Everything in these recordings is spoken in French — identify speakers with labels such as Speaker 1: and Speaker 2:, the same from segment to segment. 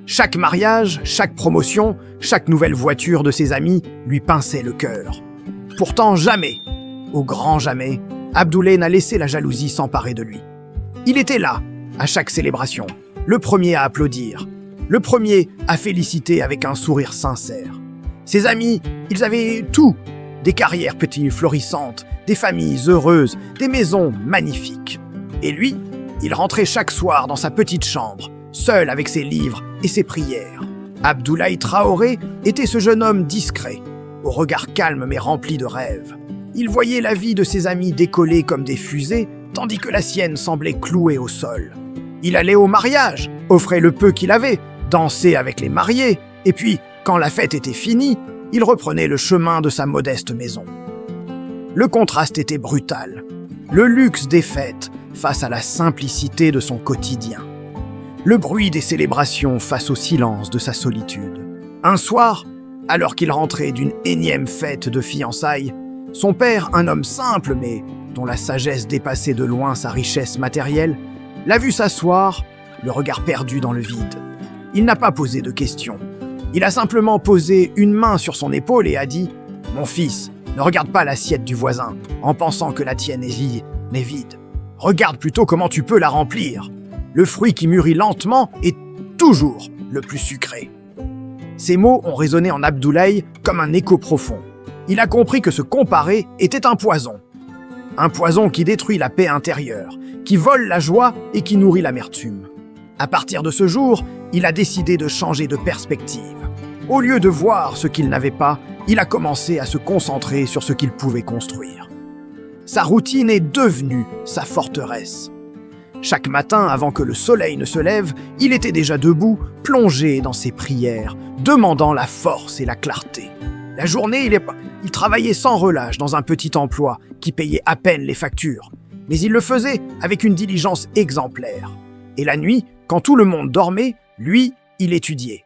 Speaker 1: Chaque mariage, chaque promotion, chaque nouvelle voiture de ses amis lui pinçait le cœur. Pourtant jamais, au grand jamais, Abdoulaye n'a laissé la jalousie s'emparer de lui. Il était là, à chaque célébration, le premier à applaudir, le premier à féliciter avec un sourire sincère. Ses amis, ils avaient tout, des carrières petites florissantes, des familles heureuses, des maisons magnifiques. Et lui, il rentrait chaque soir dans sa petite chambre, seul avec ses livres et ses prières. Abdoulaye Traoré était ce jeune homme discret, au regard calme mais rempli de rêves. Il voyait la vie de ses amis décoller comme des fusées, tandis que la sienne semblait clouée au sol. Il allait au mariage, offrait le peu qu'il avait, dansait avec les mariés, et puis, quand la fête était finie, il reprenait le chemin de sa modeste maison. Le contraste était brutal. Le luxe des fêtes face à la simplicité de son quotidien. Le bruit des célébrations face au silence de sa solitude. Un soir, alors qu'il rentrait d'une énième fête de fiançailles, son père, un homme simple mais dont la sagesse dépassait de loin sa richesse matérielle, l'a vu s'asseoir, le regard perdu dans le vide. Il n'a pas posé de questions. Il a simplement posé une main sur son épaule et a dit « Mon fils, ne regarde pas l'assiette du voisin en pensant que la tienne est vide. Regarde plutôt comment tu peux la remplir. Le fruit qui mûrit lentement est toujours le plus sucré. » Ces mots ont résonné en Abdoulaye comme un écho profond. Il a compris que se comparer était un poison. Un poison qui détruit la paix intérieure, qui vole la joie et qui nourrit l'amertume. À partir de ce jour, il a décidé de changer de perspective. Au lieu de voir ce qu'il n'avait pas, il a commencé à se concentrer sur ce qu'il pouvait construire. Sa routine est devenue sa forteresse. Chaque matin, avant que le soleil ne se lève, il était déjà debout, plongé dans ses prières, demandant la force et la clarté. La journée, il travaillait sans relâche dans un petit emploi qui payait à peine les factures. Mais il le faisait avec une diligence exemplaire. Et la nuit, quand tout le monde dormait, lui, il étudiait.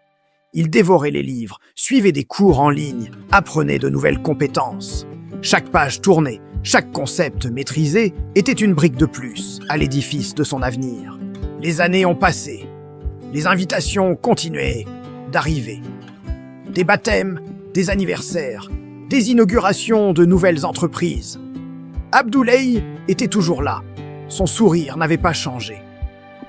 Speaker 1: Il dévorait les livres, suivait des cours en ligne, apprenait de nouvelles compétences. Chaque page tournée, chaque concept maîtrisé était une brique de plus à l'édifice de son avenir. Les années ont passé. Les invitations continuaient d'arriver. Des baptêmes, des anniversaires, des inaugurations de nouvelles entreprises. Abdoulaye était toujours là. Son sourire n'avait pas changé.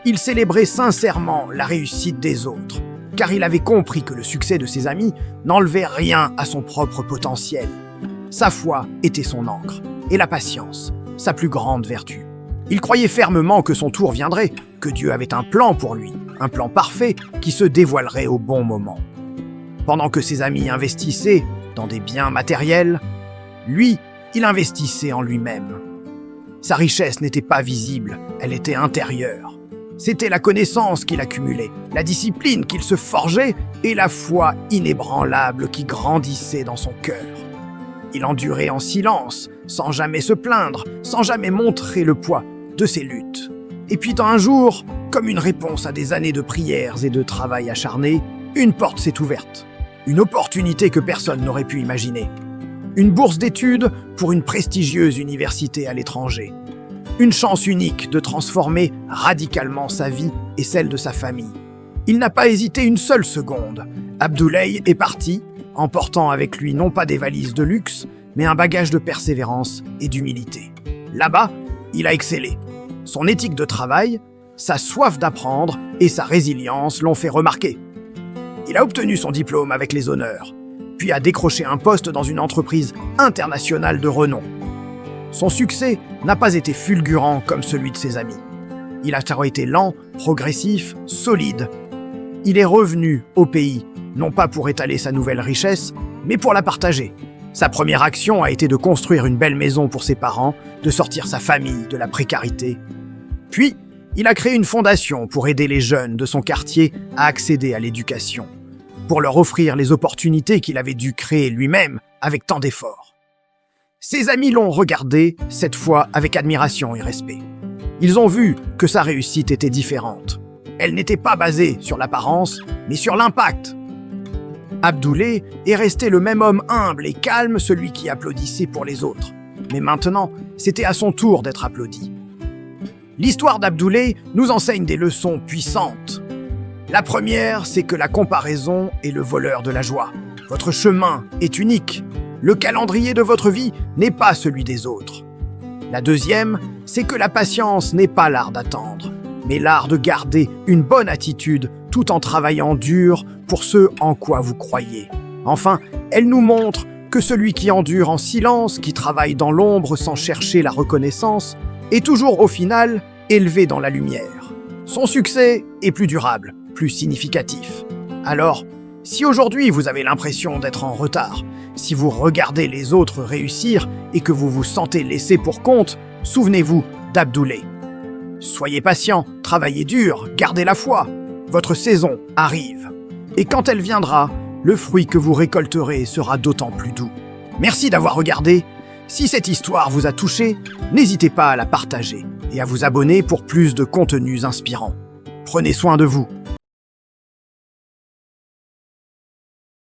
Speaker 1: Il célébrait sincèrement la réussite des autres, car il avait compris que le succès de ses amis n'enlevait rien à son propre potentiel. Sa foi était son encre, et la patience, sa plus grande vertu. Il croyait fermement que son tour viendrait, que Dieu avait un plan pour lui, un plan parfait qui se dévoilerait au bon moment. Pendant que ses amis investissaient dans des biens matériels, lui, il investissait en lui-même. Sa richesse n'était pas visible, elle était intérieure. C'était la connaissance qu'il accumulait, la discipline qu'il se forgeait et la foi inébranlable qui grandissait dans son cœur. Il endurait en silence, sans jamais se plaindre, sans jamais montrer le poids de ses luttes. Et puis un jour, comme une réponse à des années de prières et de travail acharné, une porte s'est ouverte. Une opportunité que personne n'aurait pu imaginer. Une bourse d'études pour une prestigieuse université à l'étranger. Une chance unique de transformer radicalement sa vie et celle de sa famille. Il n'a pas hésité une seule seconde. Abdoulaye est parti, emportant avec lui non pas des valises de luxe, mais un bagage de persévérance et d'humilité. Là-bas, il a excellé. Son éthique de travail, sa soif d'apprendre et sa résilience l'ont fait remarquer. Il a obtenu son diplôme avec les honneurs, puis a décroché un poste dans une entreprise internationale de renom. Son succès n'a pas été fulgurant comme celui de ses amis. Il a été lent, progressif, solide. Il est revenu au pays, non pas pour étaler sa nouvelle richesse, mais pour la partager. Sa première action a été de construire une belle maison pour ses parents, de sortir sa famille de la précarité. Puis, il a créé une fondation pour aider les jeunes de son quartier à accéder à l'éducation, pour leur offrir les opportunités qu'il avait dû créer lui-même avec tant d'efforts. Ses amis l'ont regardé, cette fois avec admiration et respect. Ils ont vu que sa réussite était différente. Elle n'était pas basée sur l'apparence, mais sur l'impact. Abdoulaye est resté le même homme humble et calme, celui qui applaudissait pour les autres. Mais maintenant, c'était à son tour d'être applaudi. L'histoire d'Abdoulaye nous enseigne des leçons puissantes. La première, c'est que la comparaison est le voleur de la joie. Votre chemin est unique. Le calendrier de votre vie n'est pas celui des autres. La deuxième, c'est que la patience n'est pas l'art d'attendre, mais l'art de garder une bonne attitude tout en travaillant dur pour ce en quoi vous croyez. Enfin, elle nous montre que celui qui endure en silence, qui travaille dans l'ombre sans chercher la reconnaissance, est toujours au final élevé dans la lumière. Son succès est plus durable, plus significatif. Alors, si aujourd'hui vous avez l'impression d'être en retard, si vous regardez les autres réussir et que vous vous sentez laissé pour compte, souvenez-vous d'Abdoulay. Soyez patient, travaillez dur, gardez la foi. Votre saison arrive. Et quand elle viendra, le fruit que vous récolterez sera d'autant plus doux. Merci d'avoir regardé. Si cette histoire vous a touché, n'hésitez pas à la partager et à vous abonner pour plus de contenus inspirants. Prenez soin de vous.